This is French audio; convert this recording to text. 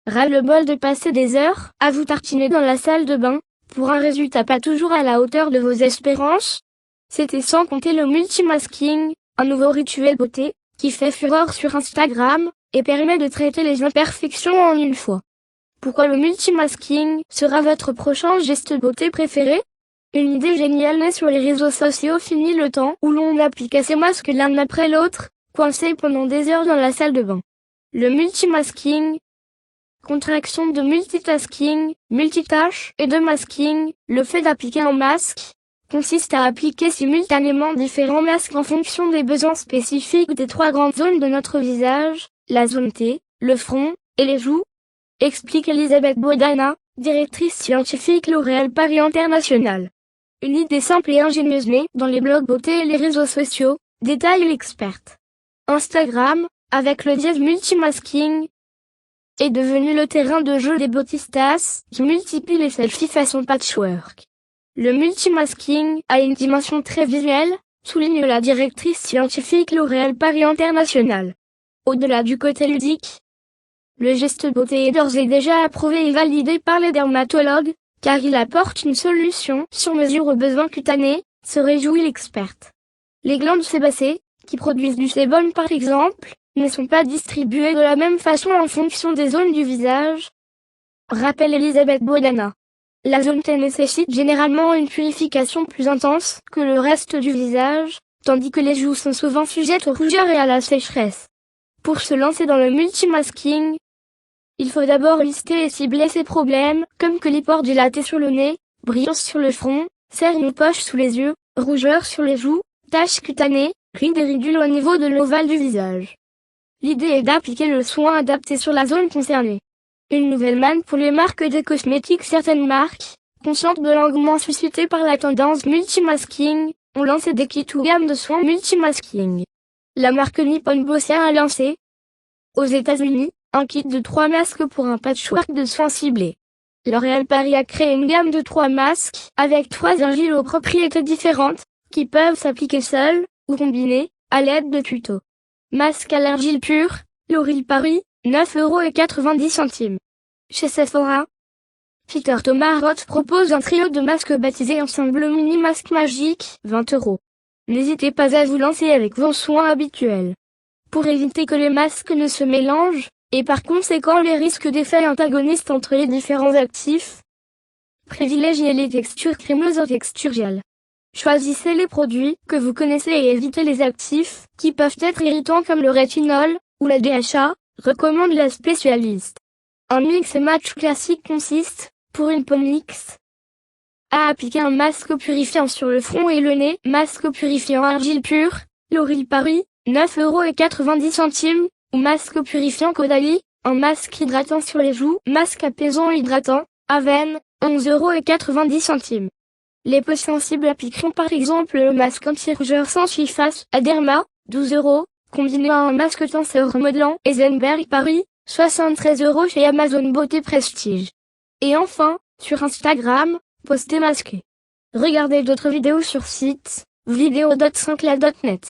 Ras-le-bol de passer des heures à vous tartiner dans la salle de bain, pour un résultat pas toujours à la hauteur de vos espérances? C'était sans compter le multimasking, un nouveau rituel beauté, qui fait fureur sur Instagram, et permet de traiter les imperfections en une fois. Pourquoi le multimasking sera votre prochain geste beauté préféré? Une idée géniale née sur les réseaux sociaux. Fini le temps où l'on appliquait ses masques l'un après l'autre, coincés pendant des heures dans la salle de bain. Le multimasking, contraction de multitasking, multitâche et de masking, le fait d'appliquer un masque, consiste à appliquer simultanément différents masques en fonction des besoins spécifiques des trois grandes zones de notre visage, la zone T, le front, et les joues, explique Elisabeth Boudana, directrice scientifique L'Oréal Paris International. Une idée simple et ingénieuse née dans les blogs beauté et les réseaux sociaux, détaille l'experte. Instagram, avec le dièse multimasking, est devenu le terrain de jeu des beautistas, qui multiplient les selfies façon patchwork. Le multimasking a une dimension très visuelle, souligne la directrice scientifique L'Oréal Paris International. Au-delà du côté ludique, le geste beauté est d'ores et déjà approuvé et validé par les dermatologues, car il apporte une solution sur mesure aux besoins cutanés, se réjouit l'experte. Les glandes sébacées, qui produisent du sébum par exemple, ne sont pas distribuées de la même façon en fonction des zones du visage, rappelle Elisabeth Boudana. La zone T nécessite généralement une purification plus intense que le reste du visage, tandis que les joues sont souvent sujettes aux rougeurs et à la sécheresse. Pour se lancer dans le multimasking, il faut d'abord lister et cibler ces problèmes, comme que les pores dilatés sur le nez, brillance sur le front, cernes ou poches sous les yeux, rougeurs sur les joues, taches cutanées, rides et ridules au niveau de l'ovale du visage. L'idée est d'appliquer le soin adapté sur la zone concernée. Une nouvelle manne pour les marques de cosmétiques. Certaines marques, conscientes de l'engouement suscité par la tendance multimasking, ont lancé des kits ou gammes de soins multimasking. La marque Nippon Bosia a lancé, aux États-Unis, un kit de 3 masques pour un patchwork de soins ciblés. L'Oréal Paris a créé une gamme de 3 masques, avec 3 argiles aux propriétés différentes, qui peuvent s'appliquer seuls, ou combinés, à l'aide de tutos. Masque à l'argile pure, L'Oréal Paris, 9,90 €. Chez Sephora, Peter Thomas Roth propose un trio de masques baptisé ensemble mini masque magique, 20 €. N'hésitez pas à vous lancer avec vos soins habituels. Pour éviter que les masques ne se mélangent, et par conséquent les risques d'effets antagonistes entre les différents actifs, privilégiez les textures crémeuses aux textures gel. Choisissez les produits que vous connaissez et évitez les actifs qui peuvent être irritants comme le rétinol ou la DHA, recommande la spécialiste. Un mix et match classique consiste, pour une peau mixte, à appliquer un masque purifiant sur le front et le nez. Masque purifiant argile pure, L'Oréal Paris, 9,90 €, ou masque purifiant Caudalie, un masque hydratant sur les joues. Masque apaisant hydratant, Avène, 11,90 €. Les peaux sensibles appliqueront par exemple le masque anti-rougeur sans surface, Aderma, 12 €, combiné à un masque tenseur modelant, Eisenberg Paris, 73 € chez Amazon Beauté Prestige. Et enfin, sur Instagram, postez masqué. Regardez d'autres vidéos sur site, video.sancla.net.